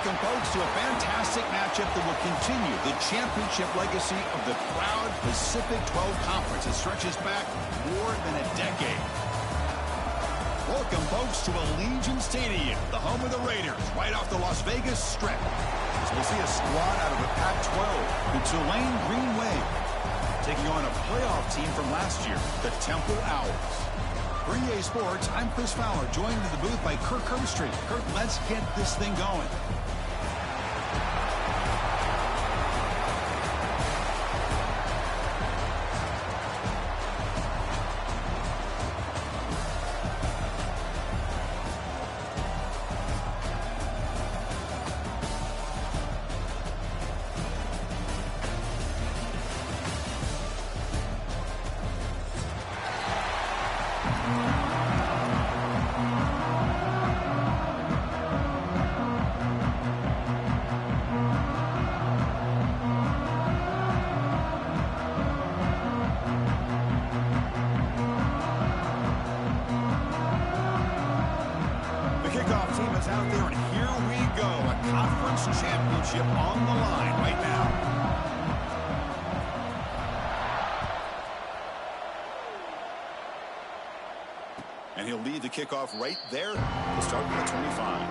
Welcome, folks, to a fantastic matchup that will continue the championship legacy of the proud Pacific 12 Conference that stretches back more than a decade. Welcome, folks, to Allegiant Stadium, the home of the Raiders, right off the Las Vegas Strip. As we'll see a squad out of the Pac-12, the Tulane Green Wave, taking on a playoff team from last year, the Temple Owls. For EA Sports, I'm Chris Fowler, joined in the booth by Kirk Herbstreit. Kirk, let's get this thing going. Out there, and here we go, a conference championship on the line right now. And he'll lead the kickoff right there to start with the 25.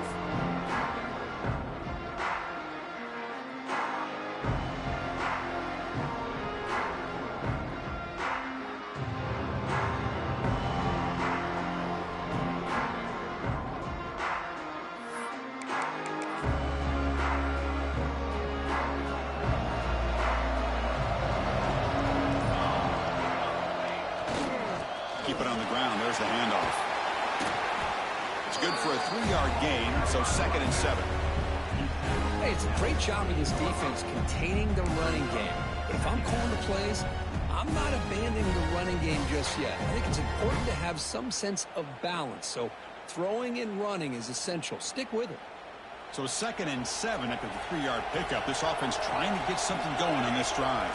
Keep it on the ground. There's the handoff. It's good for a 3-yard gain, so 2nd and 7. Hey, it's a great job of this defense containing the running game. But if I'm calling the plays, I'm not abandoning the running game just yet. I think it's important to have some sense of balance. So throwing and running is essential. Stick with it. So 2nd and 7 after the 3-yard pickup. This offense trying to get something going on this drive.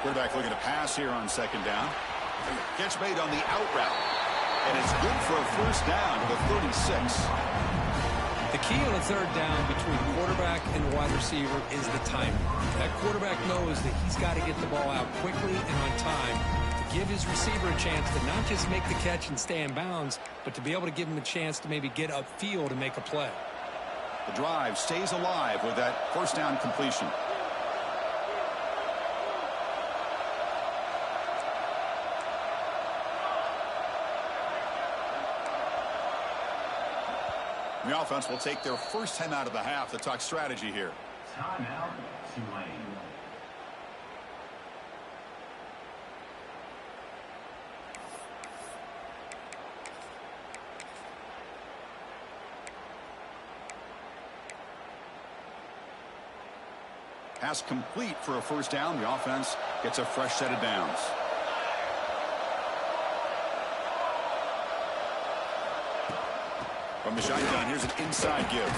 Quarterback looking to pass here on 2nd down. Catch made on the out route. And it's good for a first down to the 36. The key on a 3rd down between quarterback and wide receiver is the timing. That quarterback knows that he's got to get the ball out quickly and on time to give his receiver a chance to not just make the catch and stay in bounds, but to be able to give him a chance to maybe get upfield and make a play. The drive stays alive with that first down completion. The offense will take their first time out of the half to talk strategy here. Timeout, Tulane. Pass complete for a first down. The offense gets a fresh set of downs. From the shotgun, here's an inside give.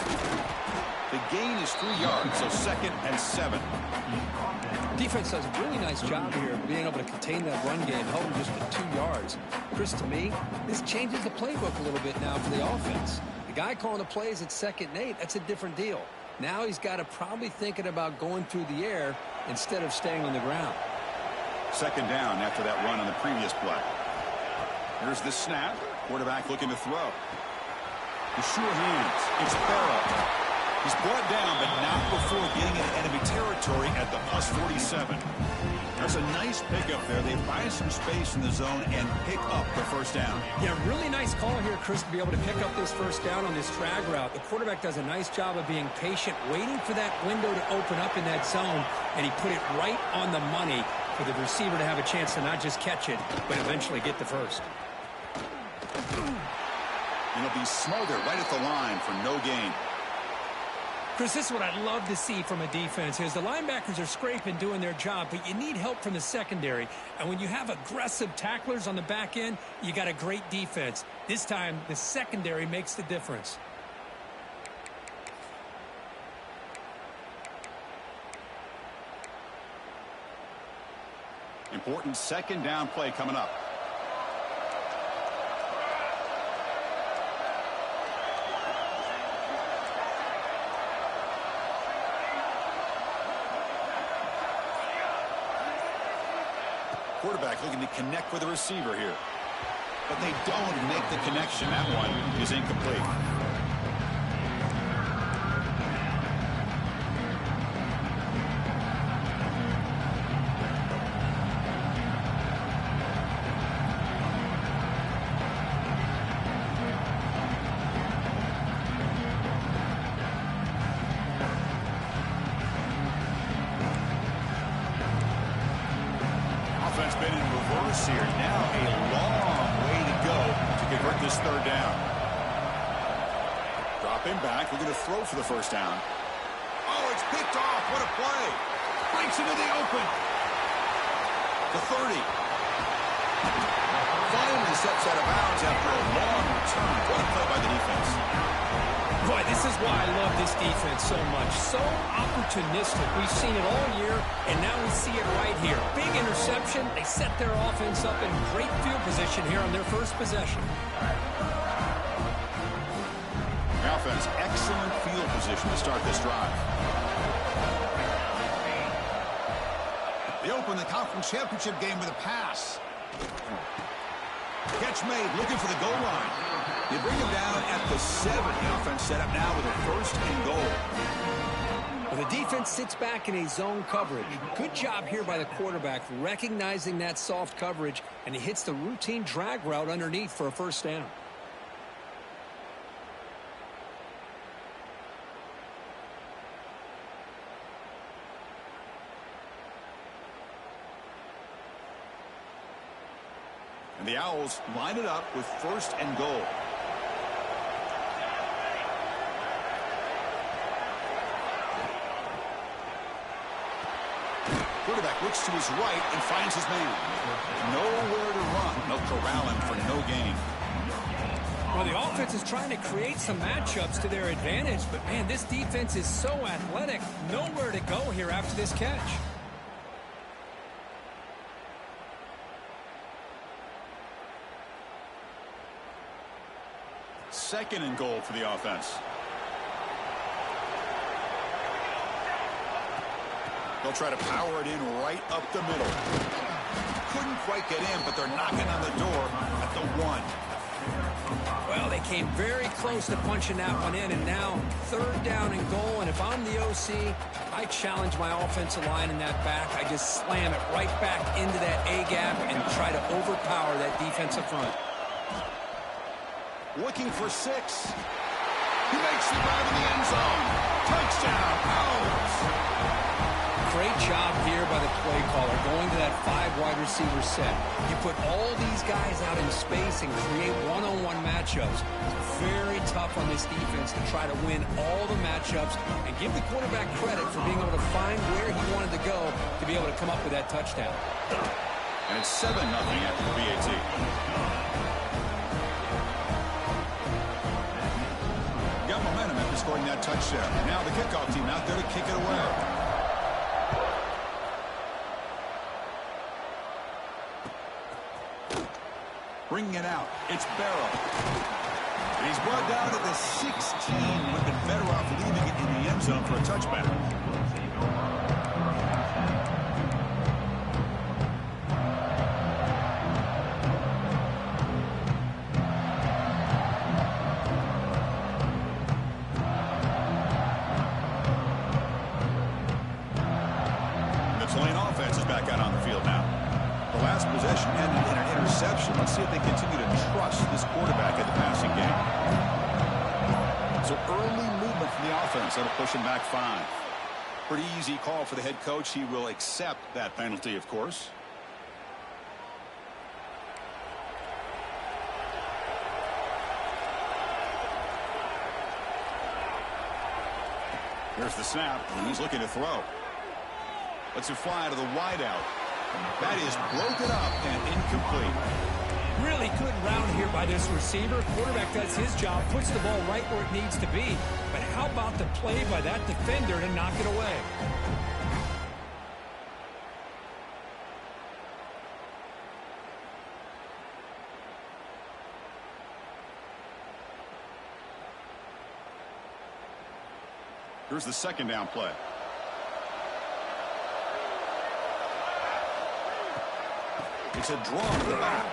The gain is 3 yards, so 2nd and 7. Defense does a really nice job here of being able to contain that run game, held him just with 2 yards. Chris, to me, this changes the playbook a little bit now for the offense. The guy calling the plays at 2nd and 8, that's a different deal. Now he's got to probably thinking about going through the air instead of staying on the ground. 2nd down after that run on the previous play. Here's the snap. Quarterback looking to throw. The sure hands. It's Barrow. He's brought down, but not before getting into enemy territory at the plus 47. That's a nice pickup there. They buy some space in the zone and pick up the first down. Yeah, really nice call here, Chris, to be able to pick up this first down on this drag route. The quarterback does a nice job of being patient, waiting for that window to open up in that zone, and he put it right on the money for the receiver to have a chance to not just catch it, but eventually get the first. And he'll be smothered right at the line for no gain. Chris, this is what I'd love to see from a defense is the linebackers are scraping, doing their job, but you need help from the secondary. And when you have aggressive tacklers on the back end, you got a great defense. This time, the secondary makes the difference. Important 2nd down play coming up. quarterback looking to connect with the receiver here. But they don't make the connection. That one is incomplete. Offense been in reverse here. Now a long way to go to convert this third down. Dropping back. We're going to throw for the first down. Oh, it's picked off. What a play. Breaks into the open. The 30. Finally steps out of bounds after a long return. What a play by the defense. Boy, this is why I love this defense so much. So opportunistic. We've seen it all year, and now we see it right here. Big interception. They set their offense up in great field position here on their first possession. The offense, excellent field position to start this drive. They open the conference championship game with a pass. Catch made, looking for the goal line. They bring him down at the 7. The offense set up now with a first and goal. Well, the defense sits back in a zone coverage. Good job here by the quarterback, recognizing that soft coverage, and he hits the routine drag route underneath for a first down. And the Owls line it up with first and goal. Quarterback looks to his right and finds his man. Nowhere to run. They'll corral him for no gain. Well, the offense is trying to create some matchups to their advantage, but, man, this defense is so athletic. Nowhere to go here after this catch. Second and goal for the offense. They'll try to power it in right up the middle. Couldn't quite get in, but they're knocking on the door at the 1. Well, they came very close to punching that one in, and now third down and goal. And if I'm the OC, I challenge my offensive line in that back. I just slam it right back into that A-gap and try to overpower that defensive front. Looking for 6. He makes the grab in the end zone. Touchdown, Owls. Great job here by the play caller, going to that 5 wide receiver set. You put all these guys out in space and create one-on-one matchups. It's very tough on this defense to try to win all the matchups and give the quarterback credit for being able to find where he wanted to go to be able to come up with that touchdown. And it's 7-0 after the BAT. Got momentum after scoring that touchdown. Now the kickoff team out there to kick it away. Bringing it out. It's Barrow. And he's brought down to the 16. Would have been better off leaving it in the end zone for a touchback. Possession ended in an interception. Let's see if they continue to trust this quarterback in the passing game. So early movement from the offense that'll push him back 5. Pretty easy call for the head coach. He will accept that penalty, of course. Here's the snap, and he's looking to throw. Lets it fly to the wideout. That is broken up and incomplete. Really good round here by this receiver. Quarterback does his job, puts the ball right where it needs to be. But how about the play by that defender to knock it away? Here's the second down play. It's a draw to the back.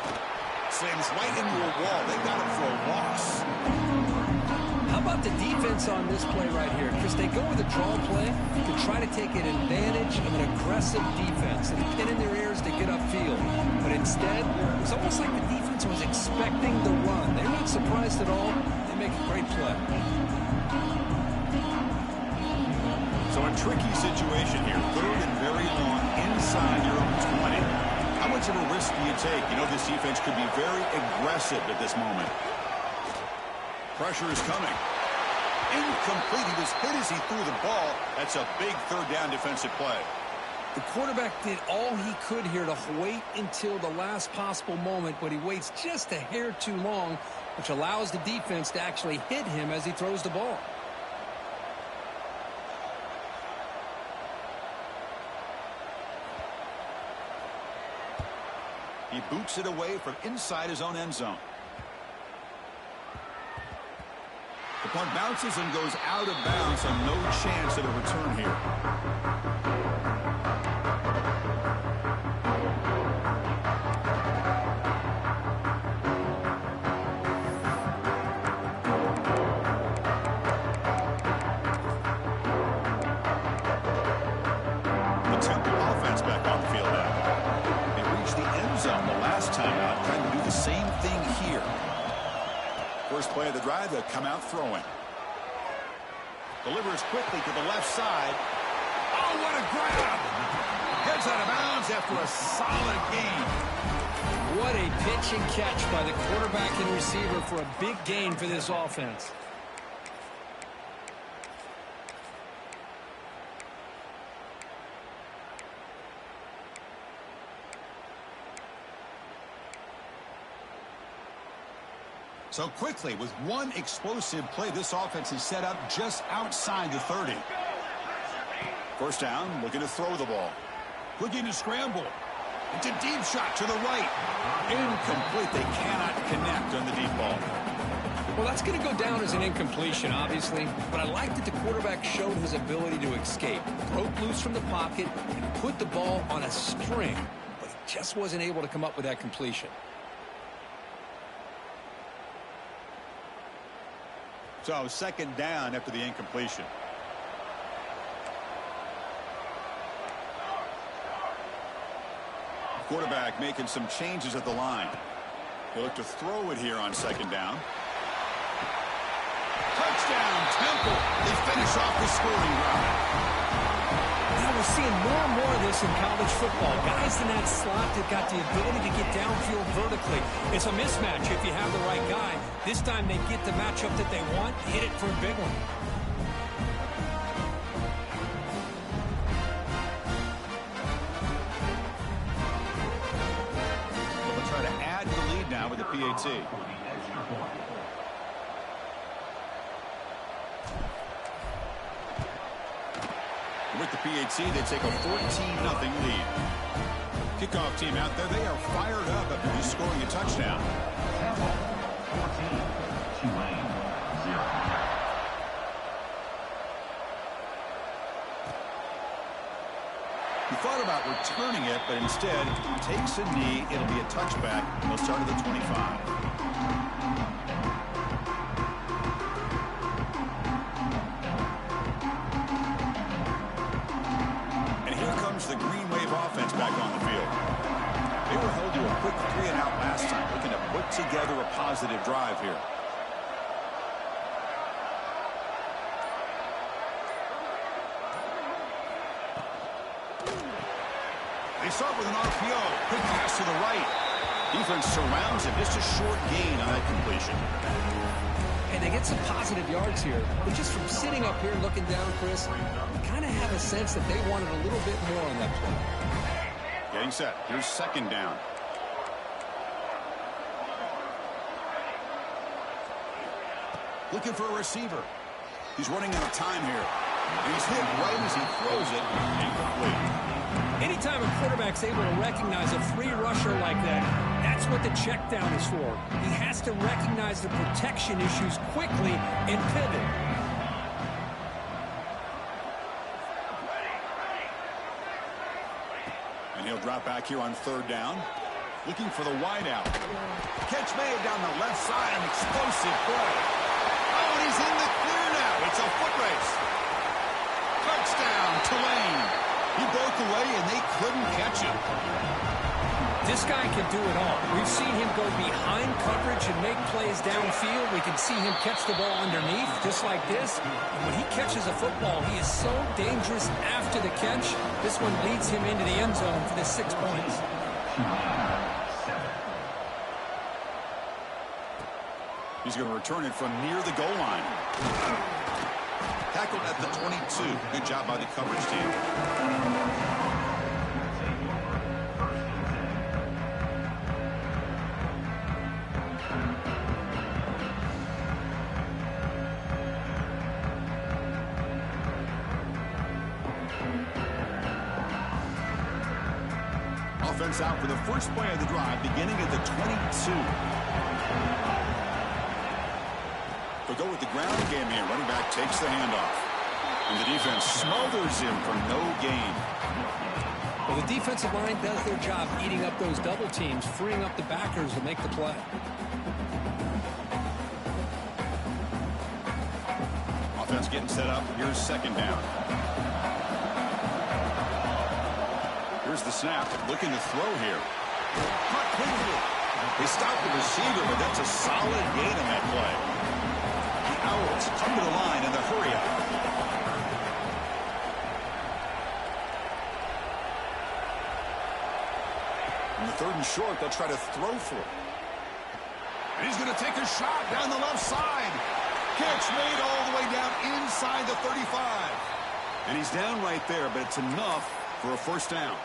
Slams right into a wall. They got it for a loss. How about the defense on this play right here? Chris, they go with a draw play to try to take an advantage of an aggressive defense and pin in their ears to get upfield. But instead, it's almost like the defense was expecting the run. They're not surprised at all. They make a great play. So a tricky situation here. Third and very long inside your own 20. How much of a risk do you take? You know this defense could be very aggressive at this moment. Pressure is coming. Incomplete. He was hit as he threw the ball. That's a big third down defensive play. The quarterback did all he could here to wait until the last possible moment, but he waits just a hair too long, which allows the defense to actually hit him as he throws the ball. He boots it away from inside his own end zone. The punt bounces and goes out of bounds, so no chance at a return here. The Temple offense back on the field now. They reached the end zone the last time out, trying to do the same thing here. First play of the drive, they'll come out throwing. Delivers quickly to the left side. Oh, what a grab! Heads out of bounds after a solid gain. What a pitch and catch by the quarterback and receiver for a big gain for this offense. So quickly, with one explosive play, this offense is set up just outside the 30. First down, looking to throw the ball. Looking to scramble. It's a deep shot to the right. Incomplete. They cannot connect on the deep ball. Well, that's going to go down as an incompletion, obviously, but I like that the quarterback showed his ability to escape. Broke loose from the pocket and put the ball on a string, but he just wasn't able to come up with that completion. So second down after the incompletion. Quarterback making some changes at the line. He'll look to throw it here on second down. Touchdown, Temple. They finish off the scoring drive. Now we're seeing more and more of this in college football. Guys in that slot that got the ability to get downfield vertically. It's a mismatch if you have the right guy. This time they get the matchup that they want, hit it for a big one. They'll try to add to the lead now with the PAT. With the PAT, they take a 14-0 lead. Kickoff team out there, they are fired up after just scoring a touchdown. 14, Tulane, 0. He thought about returning it, but instead takes a knee. It'll be a touchback, and they'll start at the 25. The Green Wave offense back on the field. They were held to a quick 3-and-out last time, looking to put together a positive drive here. They start with an RPO. Quick pass to the right. Defense surrounds him. Just a short gain on that completion. And they get some positive yards here. But just from sitting up here looking down, Chris, you kind of have a sense that they wanted a little bit more on that play. Getting set. Here's second down. Looking for a receiver. He's running out of time here. And he's hit right as he throws it. Incomplete. Anytime a quarterback's able to recognize a free rusher like that, that's what the check down is for. He has to recognize the protection issues quickly and pivot. And he'll drop back here on third down. Looking for the wide out. Catch made down the left side. An explosive play. Oh, and he's in the clear now. It's a foot race. Touchdown, Tulane. He broke away, and they couldn't catch him. This guy can do it all. We've seen him go behind coverage and make plays downfield. We can see him catch the ball underneath, just like this. And when he catches a football, he is so dangerous after the catch. This one leads him into the end zone for the 6 points. He's going to return it from near the goal line. Tackled at the 22. Good job by the coverage team. Offense out for the first play of the drive, beginning at the 22. They'll go with the ground game here. Running back takes the handoff. And the defense smothers him for no gain. Well, the defensive line does their job eating up those double teams, freeing up the backers to make the play. Offense getting set up. Here's second down. Here's the snap. Looking to throw here. Caught cleanly. They stopped the receiver, but that's a solid gain on that play. The Owls come to the line in the hurry up. In the 3rd and short, they'll try to throw for it. And he's going to take a shot down the left side. Catch made all the way down inside the 35. And he's down right there, but it's enough for a first down.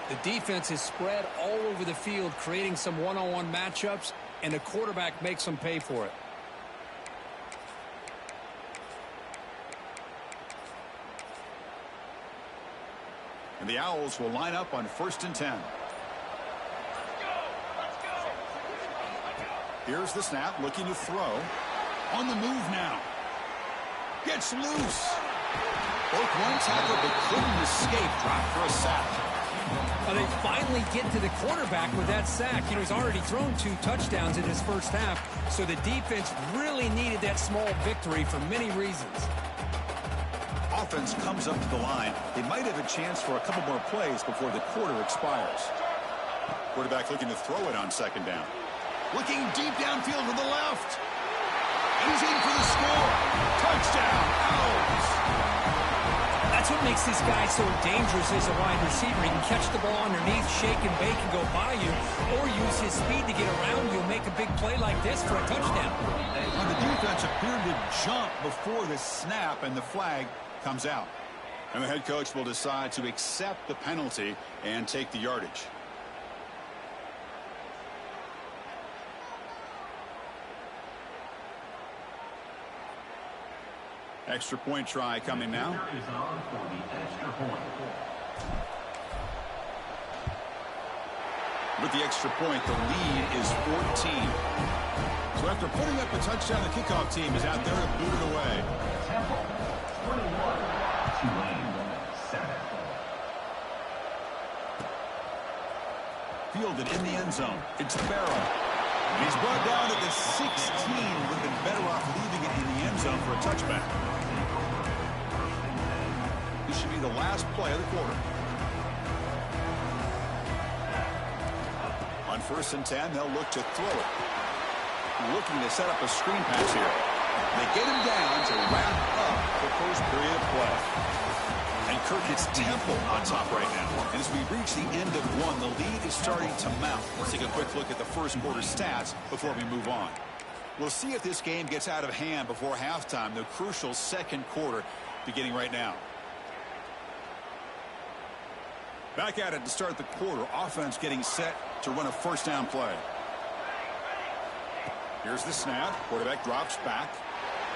The defense is spread all over the field, creating some one-on-one matchups, and the quarterback makes them pay for it. And the Owls will line up on 1st and 10. Here's the snap, looking to throw. On the move now. Gets loose. Broke one tackle, but couldn't escape. Dropped for a sack. Well, they finally get to the quarterback with that sack. You know, he's already thrown 2 touchdowns in his first half, so the defense really needed that small victory for many reasons. Offense comes up to the line. They might have a chance for a couple more plays before the quarter expires. Quarterback looking to throw it on 2nd down. Looking deep downfield to the left. And he's in for the score. Touchdown, Owls. That's what makes this guy so dangerous as a wide receiver. He can catch the ball underneath, shake and bake and go by you, or use his speed to get around you and make a big play like this for a touchdown. And the defense appeared to jump before the snap, and the flag comes out. And the head coach will decide to accept the penalty and take the yardage. Extra point try coming now. With the extra point, the lead is 14. So after putting up a touchdown, the kickoff team is out there to boot it away. Temple, 21, Tulane, 7. Fielded in the end zone. It's Barrow. He's brought down at the 16. Would have been better off leaving it in the end zone for a touchback. This should be the last play of the quarter. On 1st and 10, they'll look to throw it. Looking to set up a screen pass here. They get him down to wrap up the first period of play. And Kirk hits Temple on top right now. And as we reach the end of one, the lead is starting to mount. Let's take a quick look at the first quarter stats before we move on. We'll see if this game gets out of hand before halftime, the crucial 2nd quarter beginning right now. Back at it to start the quarter. Offense getting set to run a first down play. Here's the snap. Quarterback drops back.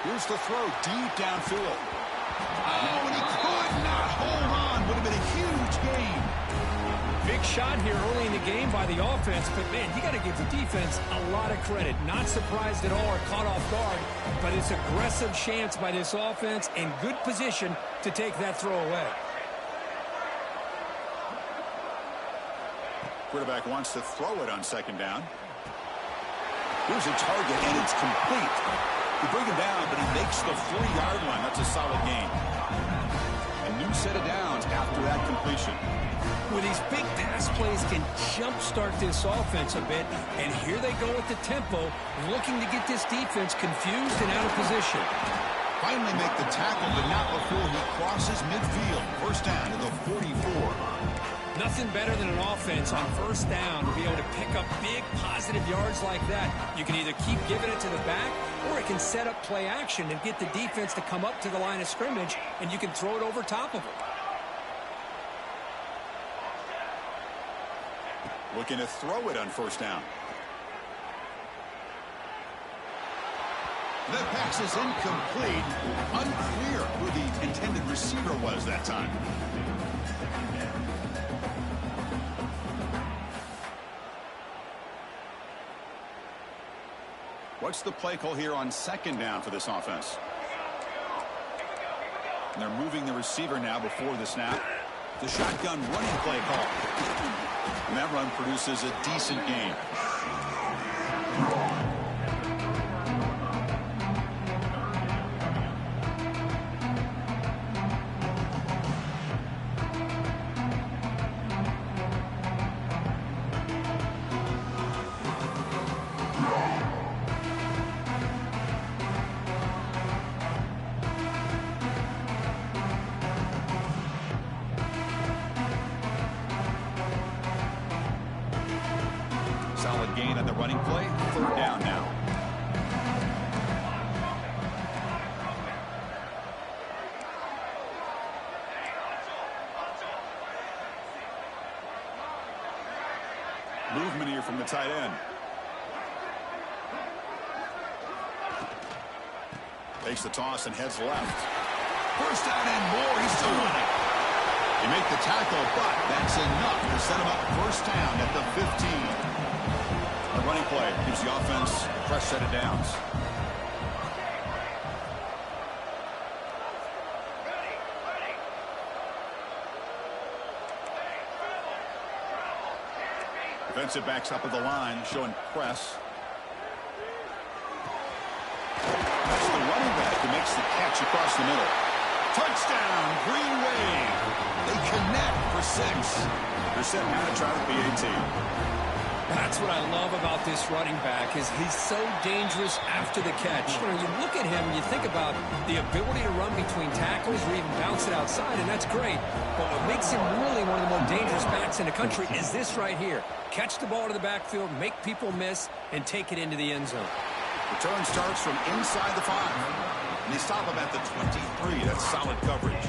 Here's the throw deep downfield. Oh, and he could not hold on. Would have been a huge gain. Big shot here early in the game by the offense, but man, you got to give the defense a lot of credit. Not surprised at all or caught off guard, but it's aggressive chance by this offense and good position to take that throw away. Quarterback wants to throw it on second down. Here's a target, and it's complete. You bring him down, but he makes the 40-yard line. That's a solid gain. A new set of downs after that completion. Well, these big pass plays can jumpstart this offense a bit, and here they go at the tempo, looking to get this defense confused and out of position. Finally make the tackle, but not before he crosses midfield. First down to the 44. Nothing better than an offense on first down to be able to pick up big positive yards like that. You can either keep giving it to the back, or it can set up play action and get the defense to come up to the line of scrimmage, and you can throw it over top of them. Looking to throw it on first down. The pass is incomplete. Unclear who the intended receiver was that time. What's the play call here on second down for this offense? And they're moving the receiver now before the snap. The shotgun running play call. And that run produces a decent gain. Solid gain on the running play. Third down now. Movement here from the tight end. Takes the toss and heads left. First down and more. He's still running. You make the tackle, but that's enough to set him up first down at the 15. The running play gives the offense a fresh set of downs. Defensive backs up at the line, showing press. That's the running back who makes the catch across the middle. Touchdown, Green Wave. They connect for 6. They're set now to try the PAT. That's what I love about this running back is he's so dangerous after the catch. You know, you look at him and you think about the ability to run between tackles or even bounce it outside, and that's great. But what makes him really one of the more dangerous backs in the country is this right here. Catch the ball to the backfield, make people miss, and take it into the end zone. Return starts from inside the 5. And they stop him at the 23. That's solid coverage.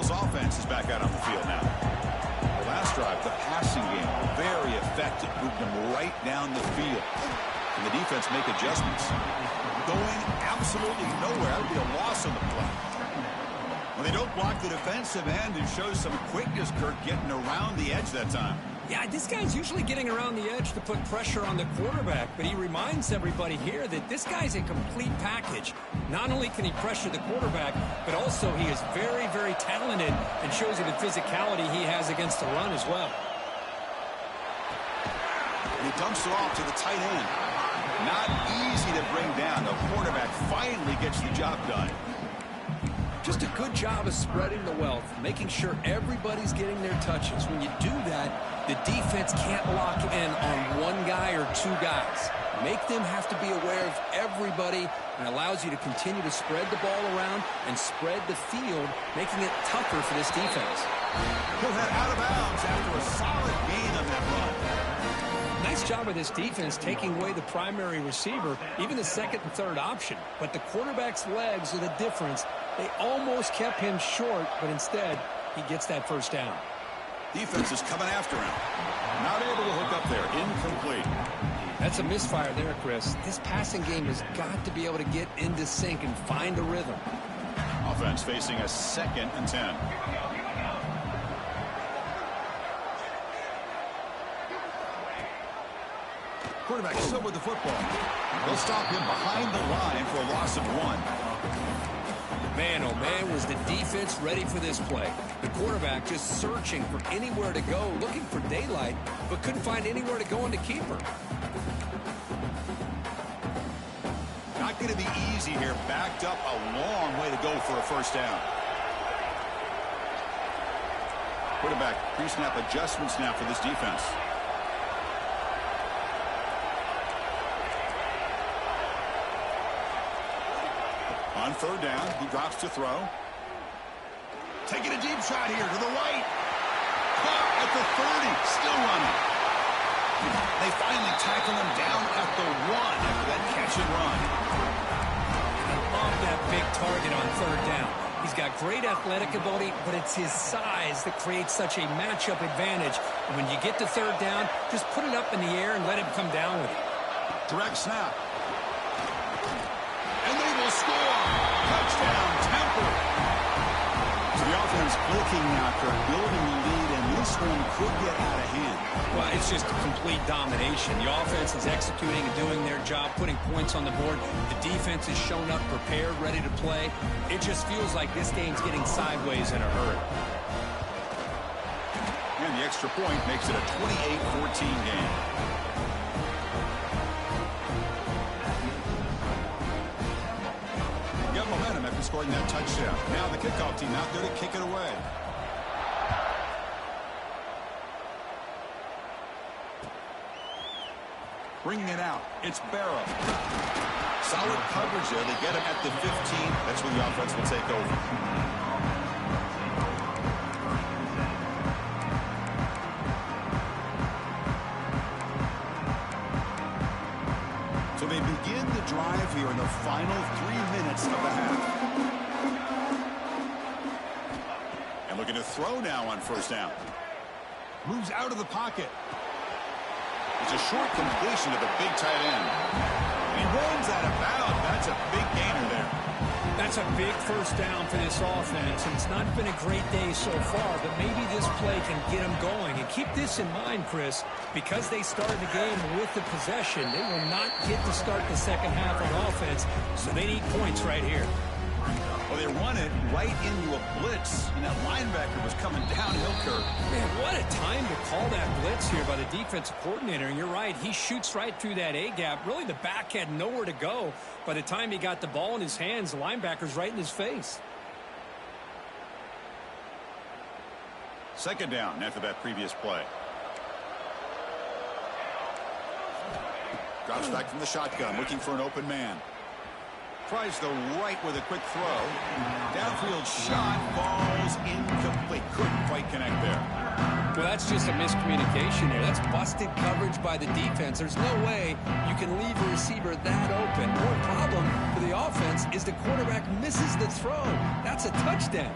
Offense is back out on the field now. The last drive, the passing game, very effective. Moved them right down the field. And the defense make adjustments. Going absolutely nowhere. That would be a loss on the play. When they don't block the defensive end, it shows some quickness, Kirk, getting around the edge that time. Yeah, this guy's usually getting around the edge to put pressure on the quarterback, but he reminds everybody here that this guy's a complete package. Not only can he pressure the quarterback, but also he is very, very talented and shows you the physicality he has against the run as well. And he dumps it off to the tight end. Not easy to bring down. The quarterback finally gets the job done. Just a good job of spreading the wealth, making sure everybody's getting their touches. When you do that, the defense can't lock in on one guy or two guys. Make them have to be aware of everybody, and allows you to continue to spread the ball around and spread the field, making it tougher for this defense. He'll head out of bounds after a solid gain on that run. Nice job of this defense taking away the primary receiver, even the second and third option. But the quarterback's legs are the difference. They almost kept him short, but instead, he gets that first down. Defense is coming after him. Not able to hook up there. Incomplete. That's a misfire there, Chris. This passing game has got to be able to get into sync and find a rhythm. Offense facing a 2nd and 10. Quarterback still with the football. They'll stop him behind the line for a loss of 1. Man, oh man, was the defense ready for this play. The quarterback just searching for anywhere to go, looking for daylight, but couldn't find anywhere to go in the keeper. Not going to be easy here. Backed up a long way to go for a first down. Quarterback pre-snap adjustments now for this defense. On third down, he drops to throw. Taking a deep shot here to the right. Caught at the 30, still running. They finally tackle him down at the 1 after that catch and run. I love that big target on third down. He's got great athletic ability, but it's his size that creates such a matchup advantage. And when you get to third down, just put it up in the air and let him come down with it. Direct snap. And they will score. Touchdown, Temple. So the offense clicking after building the lead, and this one could get out of hand. Well, it's just complete domination. The offense is executing and doing their job, putting points on the board. The defense has shown up prepared, ready to play. It just feels like this game's getting sideways in a hurry. And the extra point makes it a 28-14 game. Got momentum after scoring that touchdown. Now the kickoff team out there to kick it away. Bringing it out, it's Barrow. Solid coverage there. They get him at the 15. That's where the offense will take over. So they begin the drive here in the final 3 minutes of the half. And looking to throw now on first down. Moves out of the pocket. It's a short completion to the big tight end. And he runs out of bounds. That's a big gainer there. That's a big first down for this offense. And it's not been a great day so far, but maybe this play can get them going. And keep this in mind, Chris, because they started the game with the possession, they will not get to start the second half on offense, so they need points right here. Well, they run it right into a blitz, and that linebacker was coming downhill curve. Man, what a time to call that blitz here by the defensive coordinator. And you're right, he shoots right through that A-gap. Really, the back had nowhere to go. By the time he got the ball in his hands, the linebacker's right in his face. Second down after that previous play. Drops back from the shotgun, looking for an open man. Tries the right with a quick throw. Downfield shot falls incomplete. Couldn't quite connect there. Well, that's just a miscommunication here. That's busted coverage by the defense. There's no way you can leave a receiver that open. More problem for the offense is the quarterback misses the throw. That's a touchdown.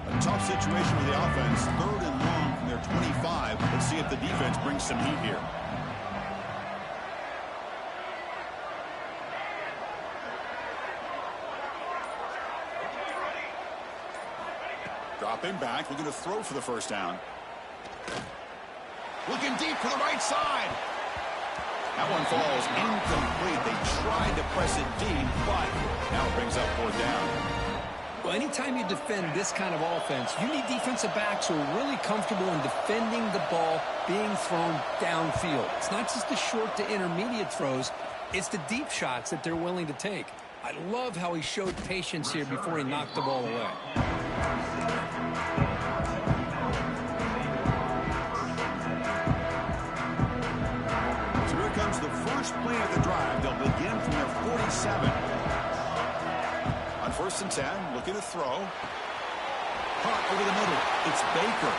A tough situation with the offense. Third and long from their 25. Let's see if the defense brings some heat here. Dropping back, looking to throw for the first down. Looking deep to the right side. That one falls incomplete. They tried to press it deep, but now it brings up fourth down. Well, anytime you defend this kind of offense, you need defensive backs who are really comfortable in defending the ball being thrown downfield. It's not just the short to intermediate throws, it's the deep shots that they're willing to take. I love how he showed patience here before he knocked the ball away. So here comes the first play of the drive. They'll begin from their 47. On first and 10, looking to throw. Caught over the middle. It's Baker.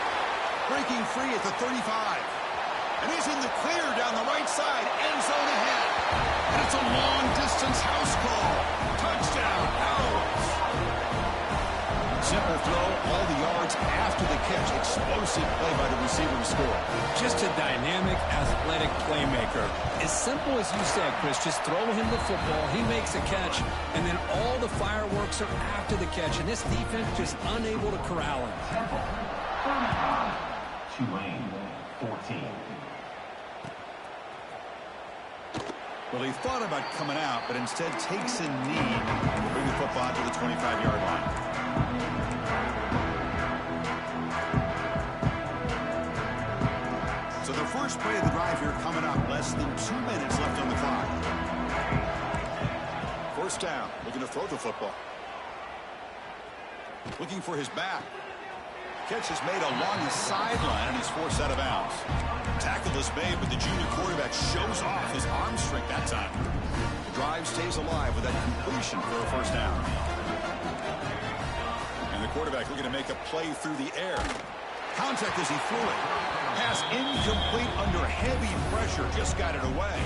Breaking free at the 35. And he's in the clear down the right side. End zone ahead. And it's a long-distance house call. Touchdown, Owls. Simple throw, all the yards after the catch. Explosive play by the receiver to score. Just a dynamic, athletic playmaker. As simple as you said, Chris, just throw him the football, he makes a catch, and then all the fireworks are after the catch. And this defense just unable to corral him. Tulane, 14. Well, he thought about coming out, but instead takes a knee to bring the football to the 25-yard line. So the first play of the drive here coming up, less than 2 minutes left on the clock. First down, looking to throw the football. Looking for his back. Catch is made along the sideline, and he's forced out of bounds. Tackle is made, but the junior quarterback shows off his arm strength that time. The drive stays alive with that completion for a first down. And the quarterback looking to make a play through the air. Contact as he threw it. Pass incomplete under heavy pressure. Just got it away.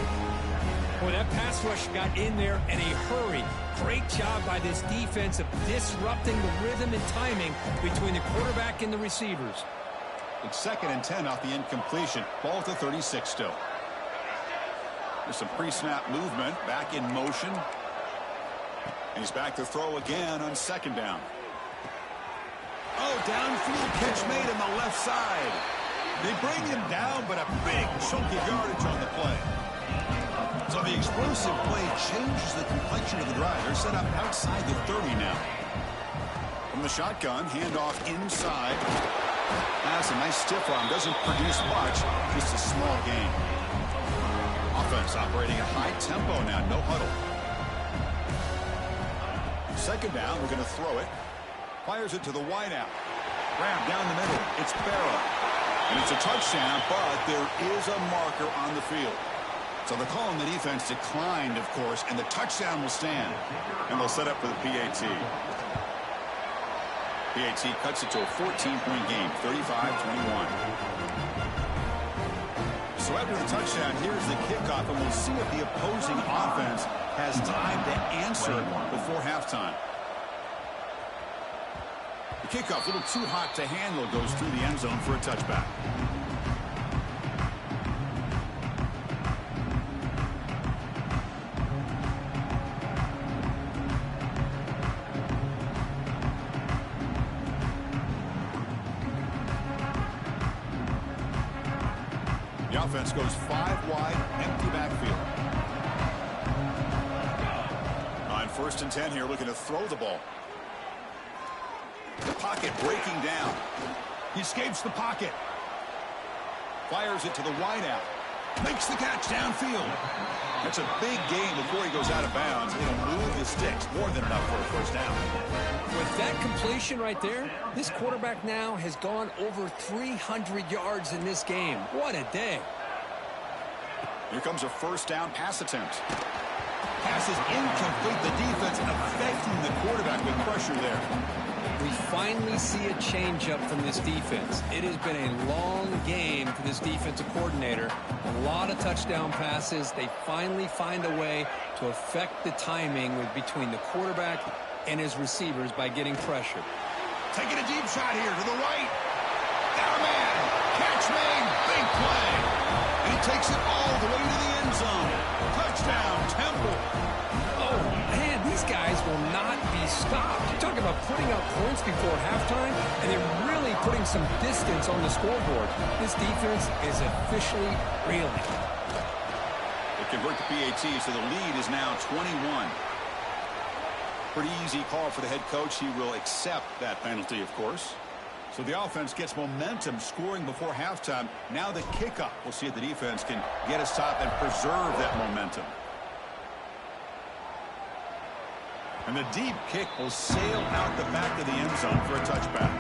Boy, that pass rush got in there in a hurry. Great job by this defense of disrupting the rhythm and timing between the quarterback and the receivers. It's 2nd and 10 off the incompletion. Ball at the 36 still. There's some pre-snap movement. Back in motion. And he's back to throw again on 2nd down. Oh, downfield catch made on the left side. They bring him down, but a big chunk of yardage on the play. So the explosive play changes the complexion of the drive. They're set up outside the 30 now. From the shotgun, handoff inside. That's a nice stiff arm. Doesn't produce much. Just a small gain. Offense operating at high tempo now. No huddle. 2nd down. We're going to throw it. Fires it to the wideout. Grab down the middle. It's Barrow. And it's a touchdown, but there is a marker on the field. So the call on the defense declined, of course, and the touchdown will stand. And they'll set up for the PAT. PAT cuts it to a 14-point game, 35-21. So after the touchdown, here's the kickoff, and we'll see if the opposing offense has time to answer before halftime. The kickoff, a little too hot to handle, goes through the end zone for a touchback. The offense goes 5 wide, empty backfield. On 1st and 10 here, looking to throw the ball. The pocket breaking down. He escapes the pocket. Fires it to the wideout. Makes the catch downfield. That's a big gain before he goes out of bounds. It'll move the sticks. More than enough for a first down. With that completion right there, this quarterback now has gone over 300 yards in this game. What a day. Here comes a first down pass attempt. Pass is incomplete. The defense affecting the quarterback with pressure there. We finally see a changeup from this defense. It has been a long game for this defensive coordinator. A lot of touchdown passes. They finally find a way to affect the timing between the quarterback and his receivers by getting pressure. Taking a deep shot here to the right. Got a man. Catch made. Big play. And he takes it all the way to the end zone. Touchdown, Temple. Oh, man, these guys will not be stopped. You talk about putting up points before halftime, and they're really putting some distance on the scoreboard. This defense is officially reeling. They convert the PAT, so the lead is now 21. Pretty easy call for the head coach. He will accept that penalty, of course. So the offense gets momentum, scoring before halftime. Now the kickoff. We'll see if the defense can get a stop and preserve that momentum. And the deep kick will sail out the back of the end zone for a touchback.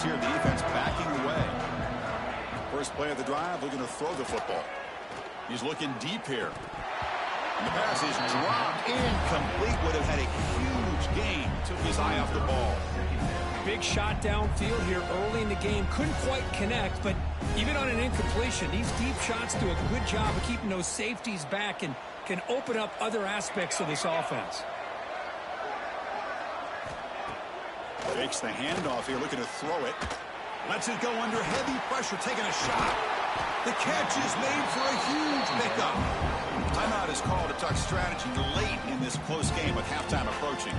Here, the defense backing away. First play of the drive, looking to throw the football. He's looking deep here. And the pass is dropped incomplete. Would have had a huge gain. Took his eye off the ball. Big shot downfield here early in the game. Couldn't quite connect, but even on an incompletion, these deep shots do a good job of keeping those safeties back and can open up other aspects of this offense. Takes the handoff here, looking to throw it. Lets it go under heavy pressure, taking a shot. The catch is made for a huge pickup. Timeout is called to talk strategy late in this close game with halftime approaching.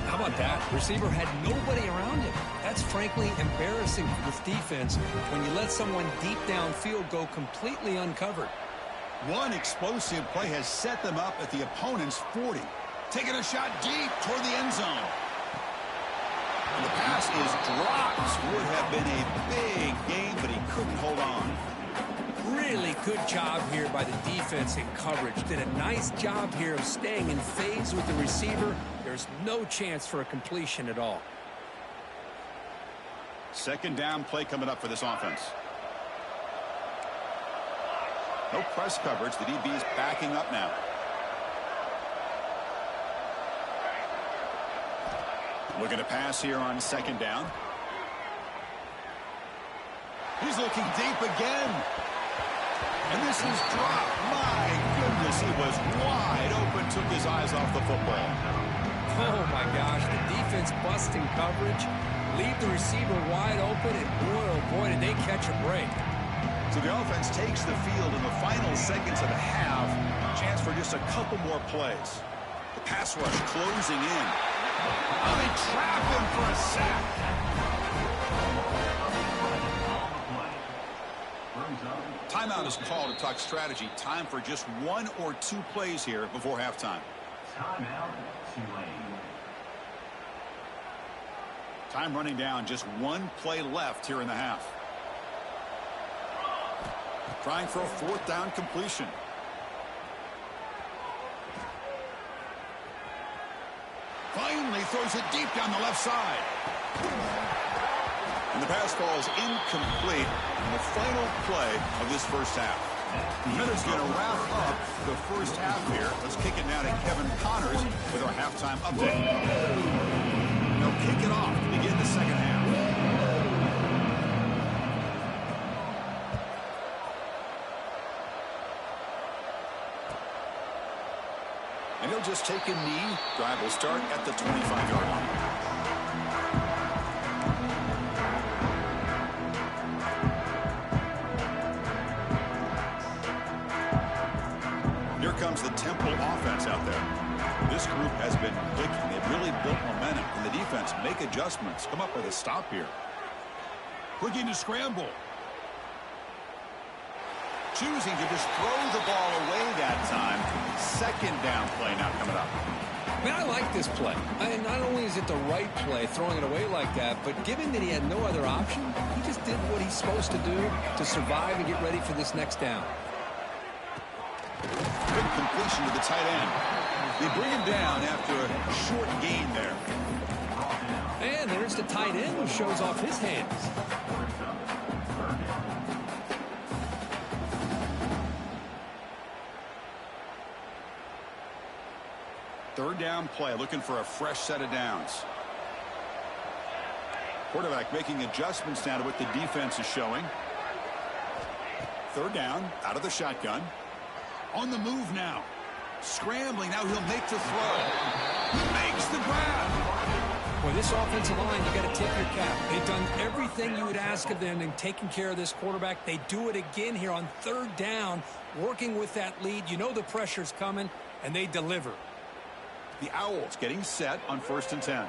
How about that? Receiver had nobody around him. That's frankly embarrassing for this defense when you let someone deep downfield go completely uncovered. One explosive play has set them up at the opponent's 40. Taking a shot deep toward the end zone. And the pass is dropped. Would have been a big game, but he couldn't hold on. Really good job here by the defense in coverage. Did a nice job here of staying in phase with the receiver. There's no chance for a completion at all. Second down play coming up for this offense. No press coverage. The DB is backing up now. Looking to pass here on second down. He's looking deep again. And this is dropped. My goodness, he was wide open, took his eyes off the football. Oh, my gosh, the defense busting coverage, leave the receiver wide open, and boy, oh boy, did they catch a break. So the offense takes the field in the final seconds of the half. Chance for just a couple more plays. The pass rush closing in. Oh, they trap him for a sack. Timeout is called to talk strategy. Time for just one or two plays here before halftime. Timeout, Tulane. Time running down. Just one play left here in the half. Trying for a fourth down completion. Finally throws it deep down the left side. And the pass falls incomplete in the final play of this first half. Minutes going to wrap up the first half here. Let's kick it now to Kevin Connors with our halftime update. They'll kick it off to begin the second half. And he'll just take a knee. Drive will start at the 25-yard line. Here comes the Temple offense out there. This group has been clicking. They've really built momentum. And the defense make adjustments. Come up with a stop here. Looking to scramble. Choosing to just throw the ball away that time. Second down play now coming up. Man, I like this play. And not only is it the right play, throwing it away like that, but given that he had no other option, he just did what he's supposed to do to survive and get ready for this next down. Good completion to the tight end. They bring him down after a short gain there. And there's the tight end who shows off his hands. Third down play, looking for a fresh set of downs. Quarterback making adjustments now to what the defense is showing. Third down, out of the shotgun. On the move now. Scrambling, now he'll make the throw. He makes the grab. Boy, this offensive line, you got to tip your cap. They've done everything you would ask of them in taking care of this quarterback. They do it again here on third down, working with that lead. You know the pressure's coming, and they deliver. The Owls getting set on 1st and 10.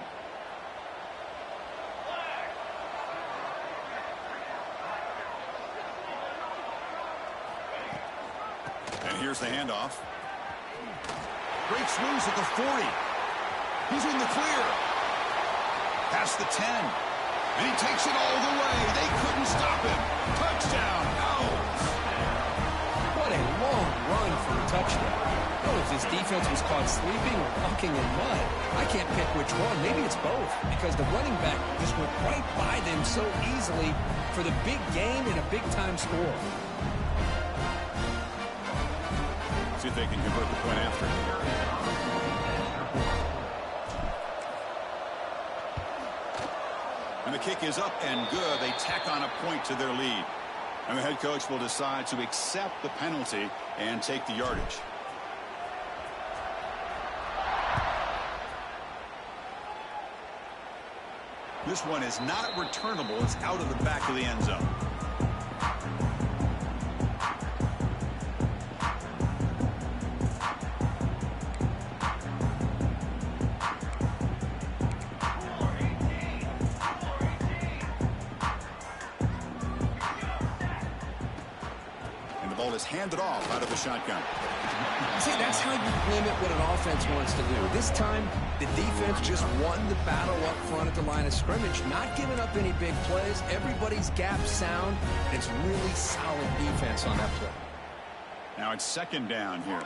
And here's the handoff. Breaks loose at the 40. He's in the clear. Past the 10. And he takes it all the way. They couldn't stop him. Touchdown, Owls. What a long run for a touchdown. I don't know if this defense was caught sleeping or walking in mud. I can't pick which one. Maybe it's both, because the running back just went right by them so easily for the big game and a big-time score. See if they can convert the point after. And the kick is up and good. They tack on a point to their lead. And the head coach will decide to accept the penalty and take the yardage. This one is not returnable. It's out of the back of the end zone. Is handed off out of the shotgun. See, that's how you limit what an offense wants to do. This time, the defense just won the battle up front at the line of scrimmage, not giving up any big plays. Everybody's gap sound. It's really solid defense on that play. Now it's second down here.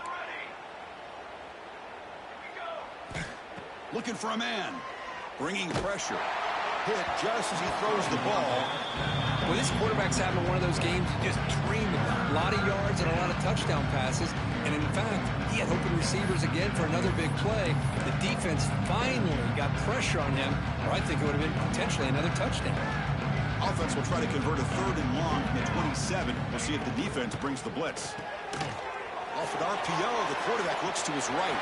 Looking for a man. Bringing pressure. Hit just as he throws the ball. Well, this quarterback's having one of those games you just dream about. A lot of yards and a lot of touchdown passes. And in fact, he had open receivers again for another big play. The defense finally got pressure on him, or I think it would have been potentially another touchdown. Offense will try to convert a 3rd and long from the 27. We'll see if the defense brings the blitz. Off an RPO, the quarterback looks to his right.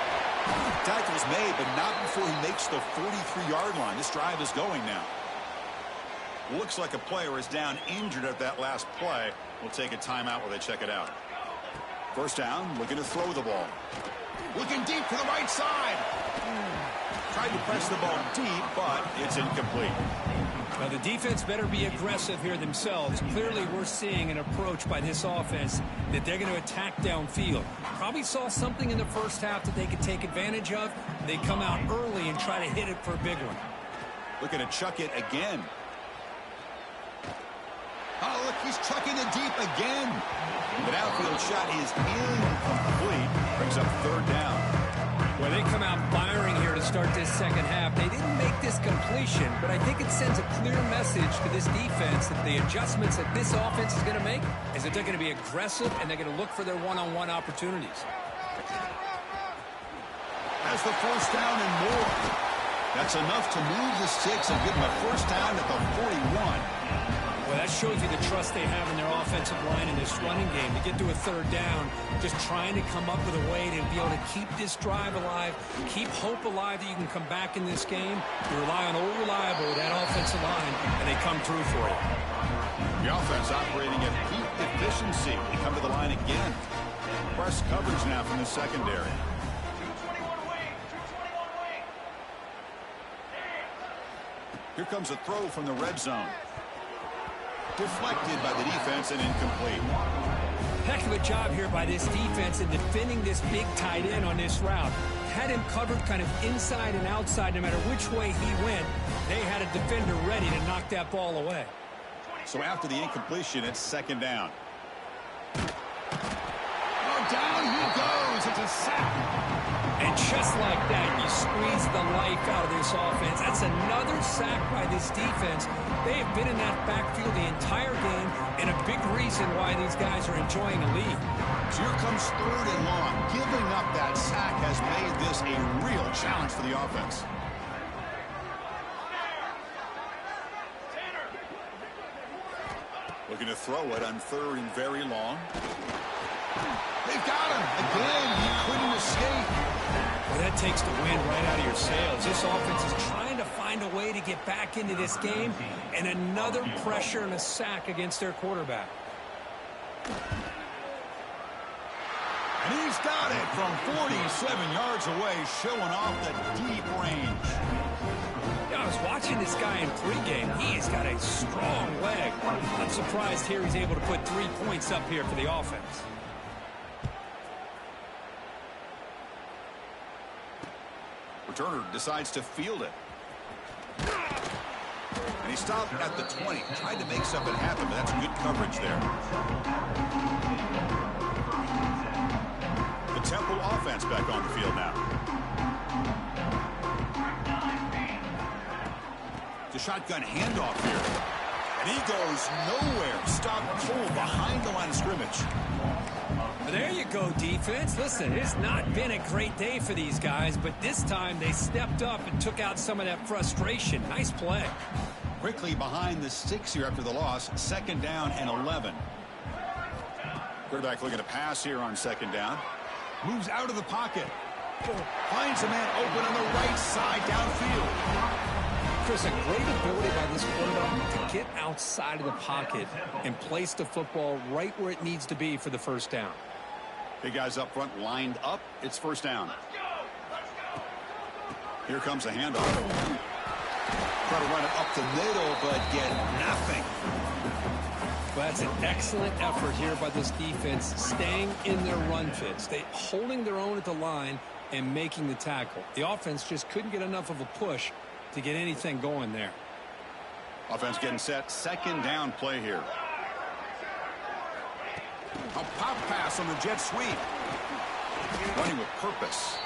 Tackle is made, but not before he makes the 43-yard line. This drive is going now. Looks like a player is down injured at that last play. We'll take a timeout while they check it out. First down, looking to throw the ball. Looking deep to the right side. Tried to press the ball deep, but it's incomplete. Now, the defense better be aggressive here themselves. Clearly, we're seeing an approach by this offense that they're going to attack downfield. Probably saw something in the first half that they could take advantage of. They come out early and try to hit it for a big one. Looking to chuck it again. Oh, look, he's chucking it deep again. The outfield shot is incomplete. Brings up 3rd down. Well, they come out firing here to start this second half. They didn't make this completion, but I think it sends a clear message to this defense that the adjustments that this offense is going to make is that they're going to be aggressive and they're going to look for their one-on-one opportunities. That's the first down and more. That's enough to move the sticks and give them a first down at the 41. Well, that shows you the trust they have in their offensive line in this running game. To get to a 3rd down, just trying to come up with a way to be able to keep this drive alive, keep hope alive that you can come back in this game. You rely on old reliable, that offensive line, and they come through for you. The offense operating at peak efficiency. They come to the line again. Press coverage now from the secondary. Here comes a throw from the red zone. Deflected by the defense and incomplete. Heck of a job here by this defense in defending this big tight end on this route. Had him covered kind of inside and outside no matter which way he went. They had a defender ready to knock that ball away. So after the incompletion, it's second down. Oh, down he goes. It's a sack. And just like that, you squeeze the life out of this offense. That's another sack by this defense. They have been in that backfield the entire game, and a big reason why these guys are enjoying a lead. So here comes 3rd and long. Giving up that sack has made this a real challenge for the offense. Looking to throw it on 3rd and very long. They've got him. Again, he couldn't escape. Well, that takes the wind right out of your sails. This offense is trying to find a way to get back into this game, and another pressure and a sack against their quarterback. And he's got it from 47 yards away, showing off the deep range. Yeah, I was watching this guy in pregame. He has got a strong leg. I'm surprised here he's able to put 3 points up here for the offense. Returner decides to field it. And he stopped at the 20. Tried to make something happen, but that's good coverage there. The Temple offense back on the field now. The shotgun handoff here. And he goes nowhere. Stopped cold behind the line of scrimmage. There you go, defense. Listen, it's not been a great day for these guys, but this time they stepped up and took out some of that frustration. Nice play. Quickly behind the sticks here after the loss. Second down and 11. Quarterback looking to pass here on second down. Moves out of the pocket. Finds a man open on the right side downfield. Chris, a great ability by this quarterback to get outside of the pocket and place the football right where it needs to be for the first down. Big guys up front lined up. It's first down. Here comes a handoff. Try to run it up the middle, but get nothing. Well, that's an excellent effort here by this defense, staying in their run fits. They holding their own at the line and making the tackle. The offense just couldn't get enough of a push to get anything going there. Offense getting set. Second down play here. A pop pass on the jet sweep. Running with purpose.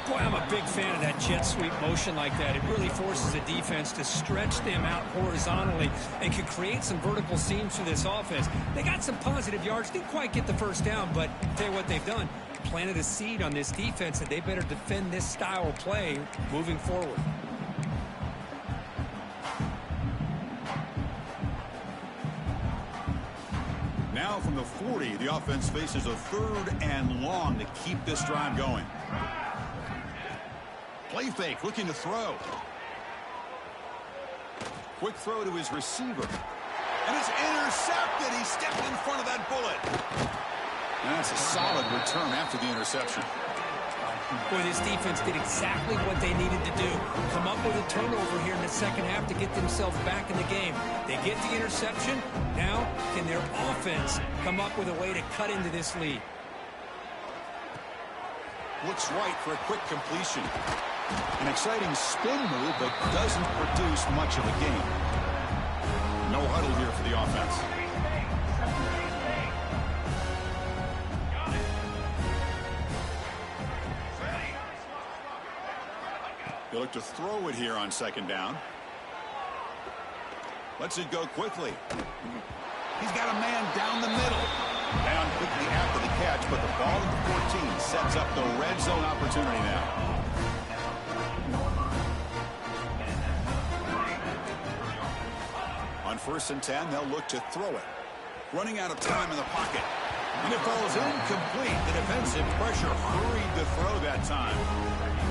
Boy, I'm a big fan of that jet sweep motion like that. It really forces the defense to stretch them out horizontally and can create some vertical seams for this offense. They got some positive yards. Didn't quite get the first down, but I'll tell you what they've done. Planted a seed on this defense that they better defend this style of play moving forward. Now from the 40, the offense faces a third and long to keep this drive going. Play fake, looking to throw. Quick throw to his receiver. And it's intercepted. He stepped in front of that bullet. And that's a solid return after the interception. Boy, this defense did exactly what they needed to do. Come up with a turnover here in the second half to get themselves back in the game. They get the interception. Now, can their offense come up with a way to cut into this lead? Looks right for a quick completion. An exciting spin move, but doesn't produce much of a gain. No huddle here for the offense. They look to throw it here on second down. Lets it go quickly. He's got a man down the middle. Down quickly after the catch, but the ball at the 14 sets up the red zone opportunity now. On 1st and 10, they'll look to throw it. Running out of time in the pocket. And it falls incomplete. The defensive pressure hurried the throw that time.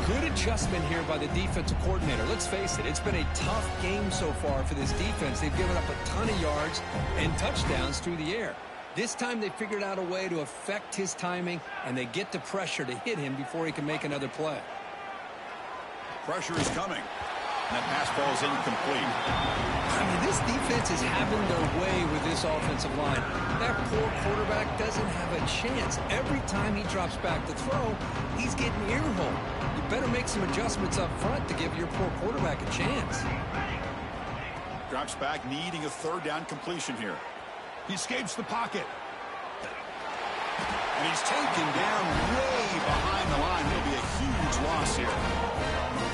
Good adjustment here by the defensive coordinator. Let's face it, it's been a tough game so far for this defense. They've given up a ton of yards and touchdowns through the air. This time they figured out a way to affect his timing, and they get the pressure to hit him before he can make another play. Pressure is coming. And that pass ball is incomplete. I mean, this defense is having their way with this offensive line. That poor quarterback doesn't have a chance. Every time he drops back to throw, he's getting earholed. You better make some adjustments up front to give your poor quarterback a chance. Drops back, needing a third down completion here. He escapes the pocket. And he's taken down way behind the line. He'll be a huge loss here.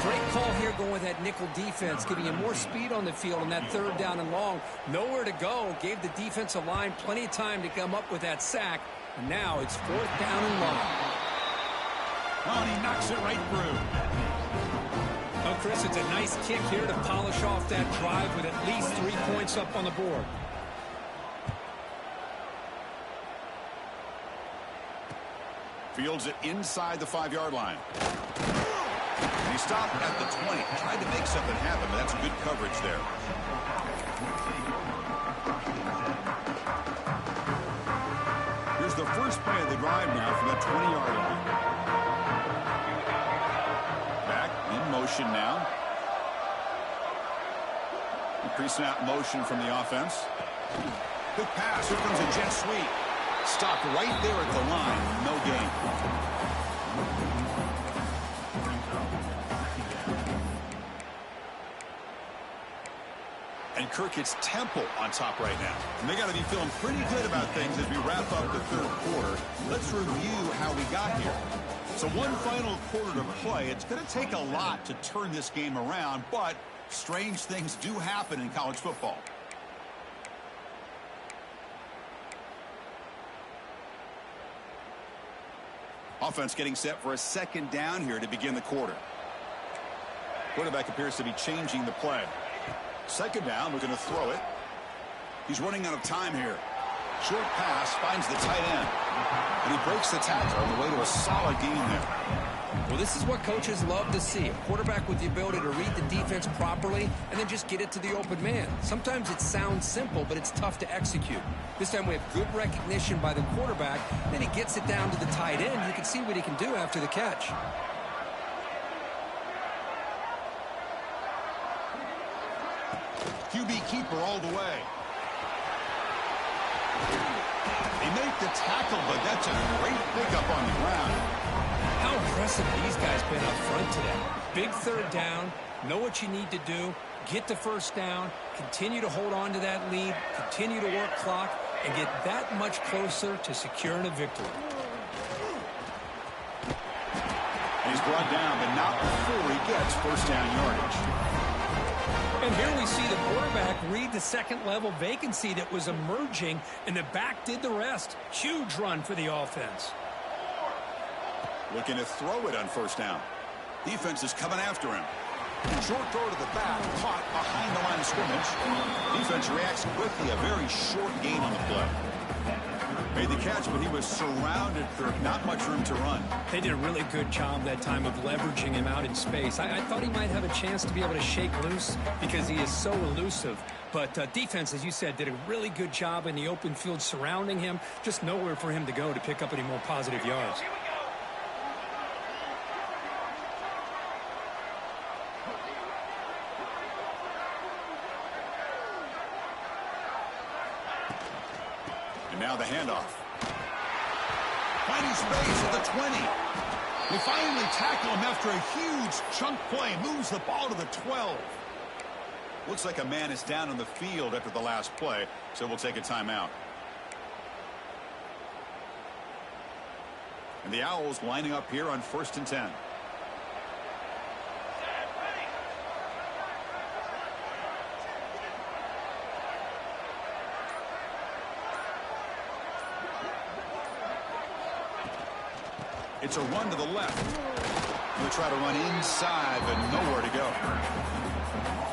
Great call here going with that nickel defense, giving him more speed on the field on that third down and long. Nowhere to go. Gave the defensive line plenty of time to come up with that sack. And now it's 4th down and long. Oh, and he knocks it right through. Oh, Chris, it's a nice kick here to polish off that drive with at least 3 points up on the board. Fields it inside the 5-yard line. And he stopped at the 20. Tried to make something happen, but that's good coverage there. Here's the first play of the drive now from the 20-yard line. Back in motion now. Pre-snap motion from the offense. Good pass. Here comes a jet sweep. Stopped right there at the line. No gain. And Kirk hits Temple on top right now. And they got to be feeling pretty good about things as we wrap up the third quarter. Let's review how we got here. So one final quarter to play. It's going to take a lot to turn this game around, but strange things do happen in college football. Offense getting set for a second down here to begin the quarter. Quarterback appears to be changing the play. Second down, we're going to throw it. He's running out of time here. Short pass, finds the tight end. And he breaks the tackle on the way to a solid gain there. Well, this is what coaches love to see. A quarterback with the ability to read the defense properly and then just get it to the open man. Sometimes it sounds simple, but it's tough to execute. This time we have good recognition by the quarterback. Then he gets it down to the tight end. You can see what he can do after the catch. QB keeper all the way. They make the tackle, but that's a great pickup on the ground. How impressive these guys been up front today. Big third down, know what you need to do, get the first down, continue to hold on to that lead, continue to work clock, and get that much closer to securing a victory. He's brought down, but not before he gets first down yardage. And here we see the quarterback read the second-level vacancy that was emerging, and the back did the rest. Huge run for the offense. Looking to throw it on first down. Defense is coming after him. Short throw to the back, caught behind the line of scrimmage. Defense reacts quickly, a very short gain on the play. Made the catch, but he was surrounded for not much room to run. They did a really good job that time of leveraging him out in space. I thought he might have a chance to be able to shake loose because he is so elusive. But defense, as you said, did a really good job in the open field surrounding him. Just nowhere for him to go to pick up any more positive yards. And now the handoff. Finding space at the 20. They finally tackle him after a huge chunk play. Moves the ball to the 12. Looks like a man is down on the field after the last play, so we'll take a timeout. And the Owls lining up here on 1st and 10. It's a run to the left. He'll try to run inside, but nowhere to go.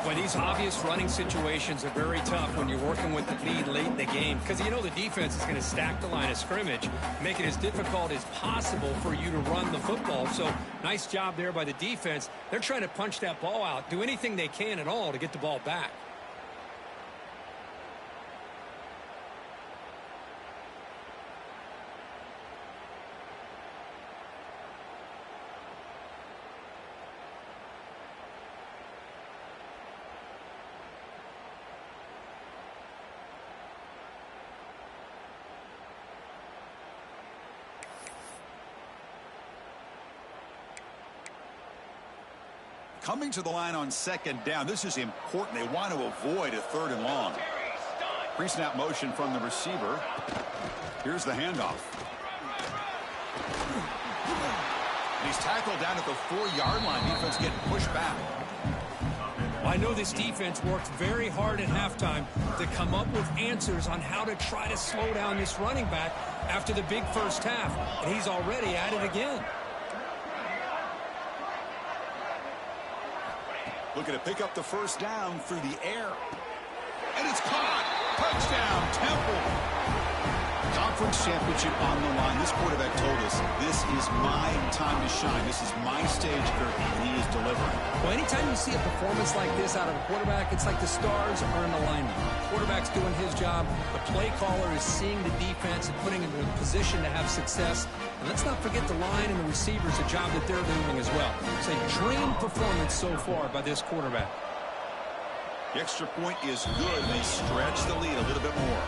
Well, these obvious running situations are very tough when you're working with the lead late in the game because you know the defense is going to stack the line of scrimmage, make it as difficult as possible for you to run the football. So nice job there by the defense. They're trying to punch that ball out, do anything they can at all to get the ball back. Coming to the line on 2nd down. This is important. They want to avoid a 3rd and long. Pre-snap motion from the receiver. Here's the handoff. And he's tackled down at the 4-yard line. Defense getting pushed back. I know this defense worked very hard at halftime to come up with answers on how to try to slow down this running back after the big first half. And he's already at it again. Looking to pick up the first down through the air. And it's caught. Touchdown, Temple. Conference championship on the line. This quarterback told us, this is my time to shine. This is my stage curtain, and he is delivering. Well, anytime you see a performance like this out of a quarterback, it's like the stars are in alignment. The quarterback's doing his job. The play caller is seeing the defense and putting him in a position to have success. And let's not forget the line and the receivers, the job that they're doing as well. It's a dream performance so far by this quarterback. The extra point is good. They stretch the lead a little bit more.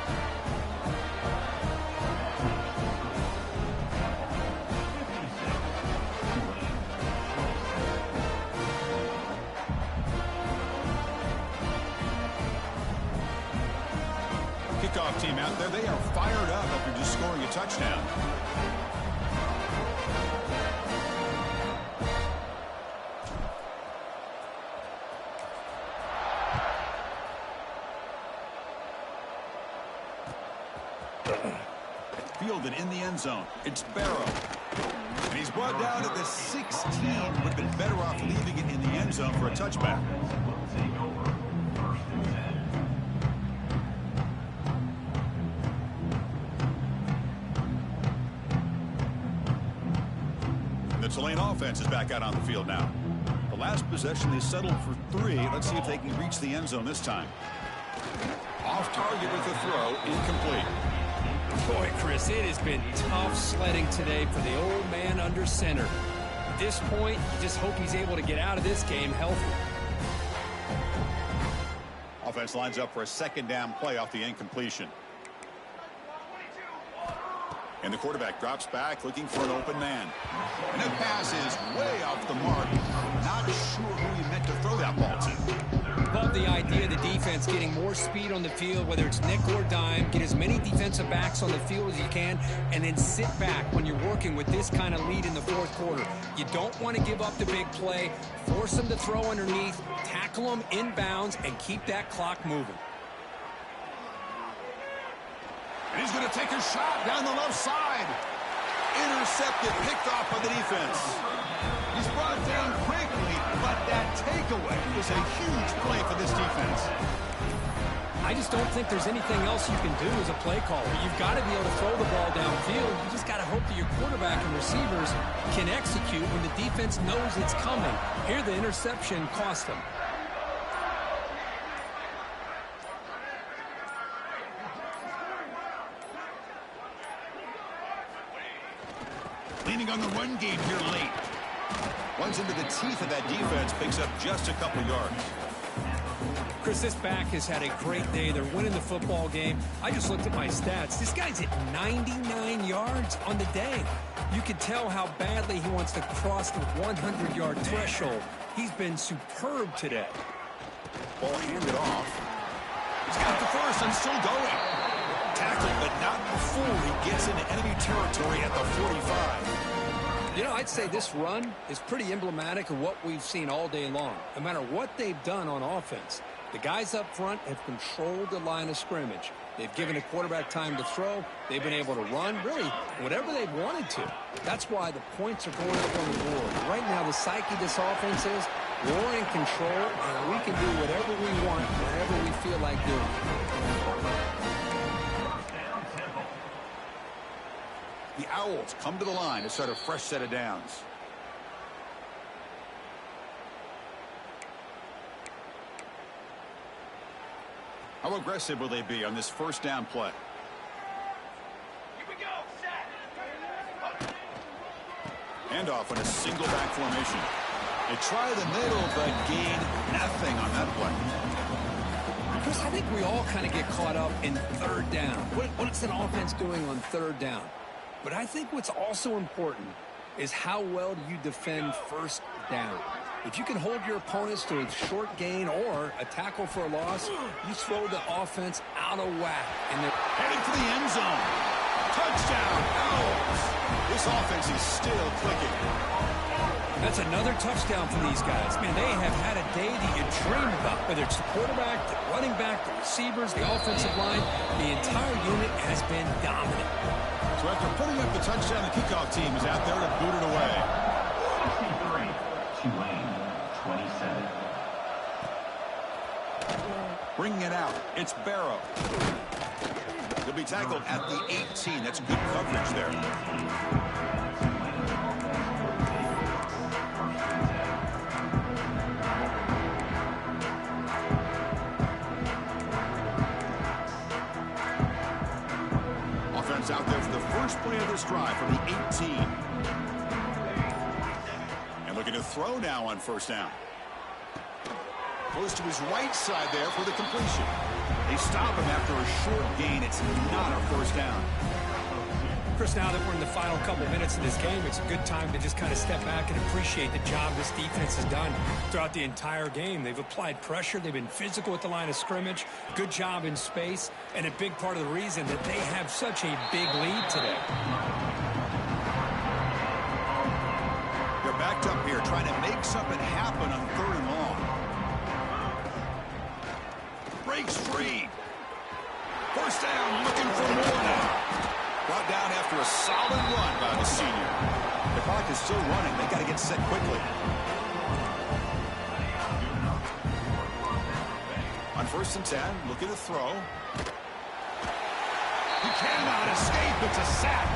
Kickoff team out there. They are fired up after just scoring a touchdown. Fielded in the end zone. It's Barrow. And he's brought down at the 16. Would have been better off leaving it in the end zone for a touchback. Tulane offense is back out on the field now. The last possession, they settled for 3. Let's see if they can reach the end zone this time. Off target with the throw, incomplete. Boy, Chris, it has been tough sledding today for the old man under center. At this point, you just hope he's able to get out of this game healthy. Offense lines up for a second down play off the incompletion. And the quarterback drops back looking for an open man. And that pass is way off the mark. Not sure who he meant to throw that ball to. Love the idea of the defense getting more speed on the field, whether it's nickel or dime. Get as many defensive backs on the field as you can, and then sit back when you're working with this kind of lead in the fourth quarter. You don't want to give up the big play. Force them to throw underneath, tackle them inbounds, and keep that clock moving. And he's going to take a shot down the left side. Intercepted, picked off by the defense. He's brought down quickly, but that takeaway is a huge play for this defense. I just don't think there's anything else you can do as a play caller. You've got to be able to throw the ball downfield. You just got to hope that your quarterback and receivers can execute when the defense knows it's coming. Here, the interception cost them. Leaning on the run game here late. Runs into the teeth of that defense, picks up just a couple yards. Chris, this back has had a great day. They're winning the football game. I just looked at my stats. This guy's at 99 yards on the day. You can tell how badly he wants to cross the 100-yard threshold. He's been superb today. Ball handed off. He's got the first and still going. Tackled, but not before he gets into enemy territory at the 45. You know, I'd say this run is pretty emblematic of what we've seen all day long. No matter what they've done on offense, the guys up front have controlled the line of scrimmage. They've given the quarterback time to throw. They've been able to run, really, whatever they've wanted to. That's why the points are going up on the board. Right now, the psyche of this offense is we're in control, and we can do whatever we want, wherever we feel like doing. The Owls come to the line to start a fresh set of downs. How aggressive will they be on this first down play? Here we go. Set. Handoff in a single back formation. They try the middle, but gain nothing on that play. Chris, I think we all kind of get caught up in third down. What's an offense doing on third down? But I think what's also important is how well do you defend first down. If you can hold your opponents to a short gain or a tackle for a loss, you throw the offense out of whack. And they're heading for the end zone. Touchdown, Owls. This offense is still clicking. That's another touchdown for these guys. Man, they have had a day that you dream about. Whether it's the quarterback, the running back, the receivers, the offensive line, the entire unit has been dominant. So after putting up the touchdown, the kickoff team is out there to boot it away. 63, Tulane, 27. Bringing it out, it's Barrow. He'll be tackled at the 18. That's good coverage there. Offense out there for the first play of this drive from the 18. And looking to throw now on first down. Goes to his right side there for the completion. They stop him after a short gain. It's not a first down. Chris, now that we're in the final couple minutes of this game, it's a good time to just kind of step back and appreciate the job this defense has done throughout the entire game. They've applied pressure. They've been physical at the line of scrimmage. Good job in space. And a big part of the reason that they have such a big lead today. They're backed up here trying to make something happen on third and long. Breaks free. First down, looking for more now. Brought down after a solid run by the senior. The clock is still running. They got to get set quickly. On first and 10, looking to throw. He cannot escape. It's a sack.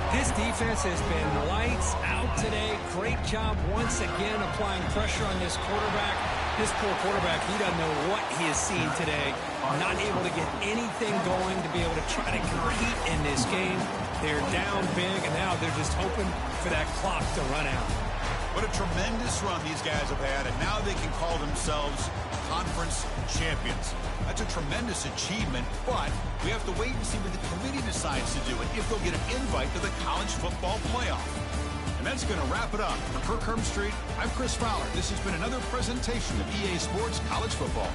This defense has been lights out today. Great job once again applying pressure on this quarterback. This poor quarterback, he doesn't know what he has seen today. Not able to get anything going to be able to try to compete in this game. They're down big, and now they're just hoping for that clock to run out. What a tremendous run these guys have had, and now they can call themselves conference champions. That's a tremendous achievement, but we have to wait and see what the committee decides to do and if they'll get an invite to the college football playoff. And that's going to wrap it up. For Kirk Street, I'm Chris Fowler. This has been another presentation of EA Sports College Football.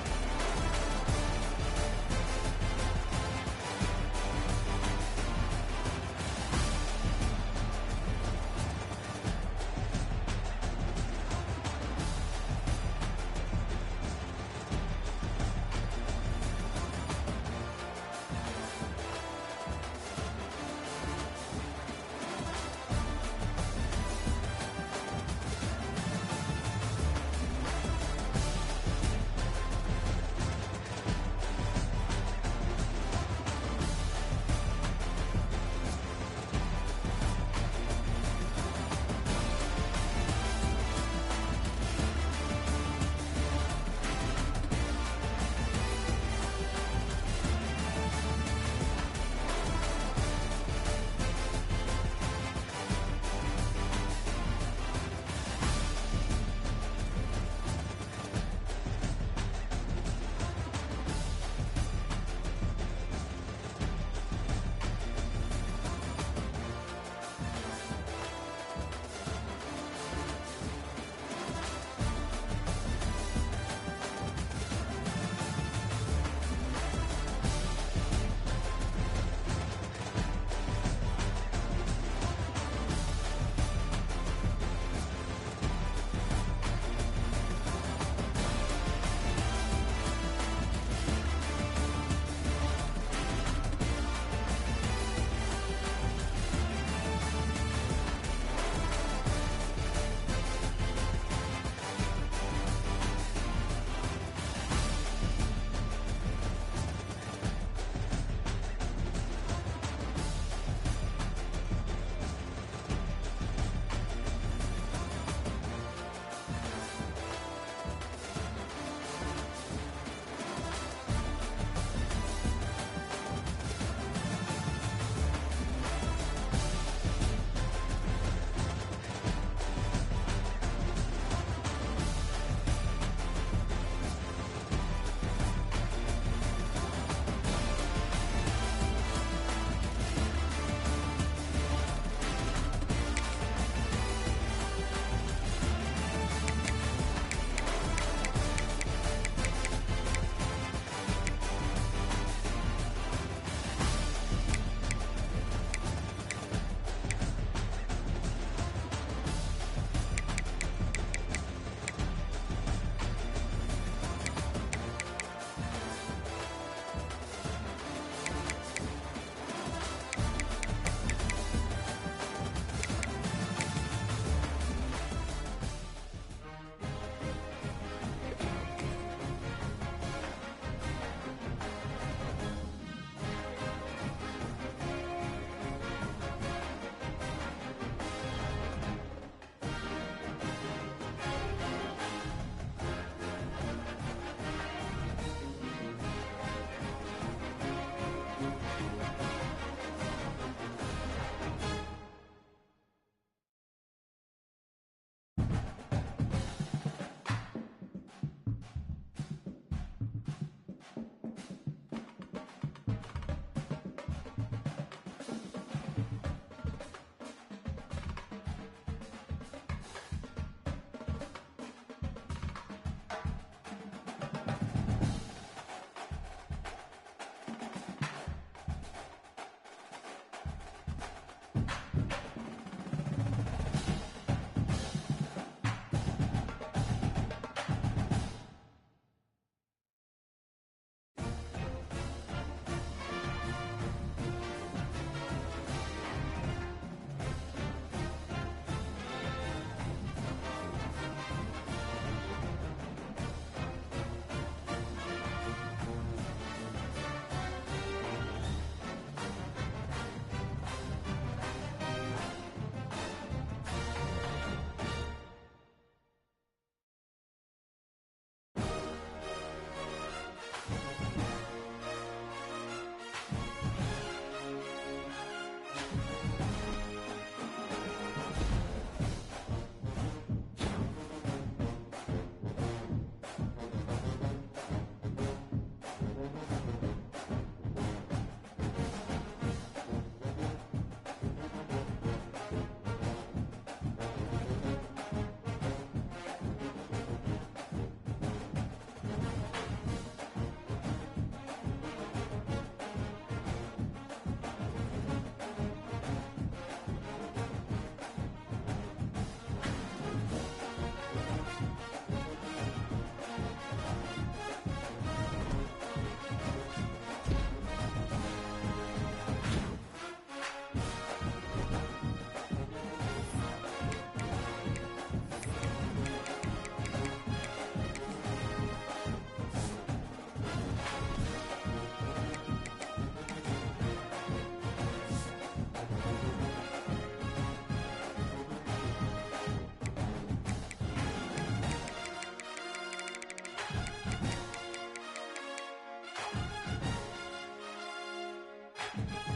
Tulane.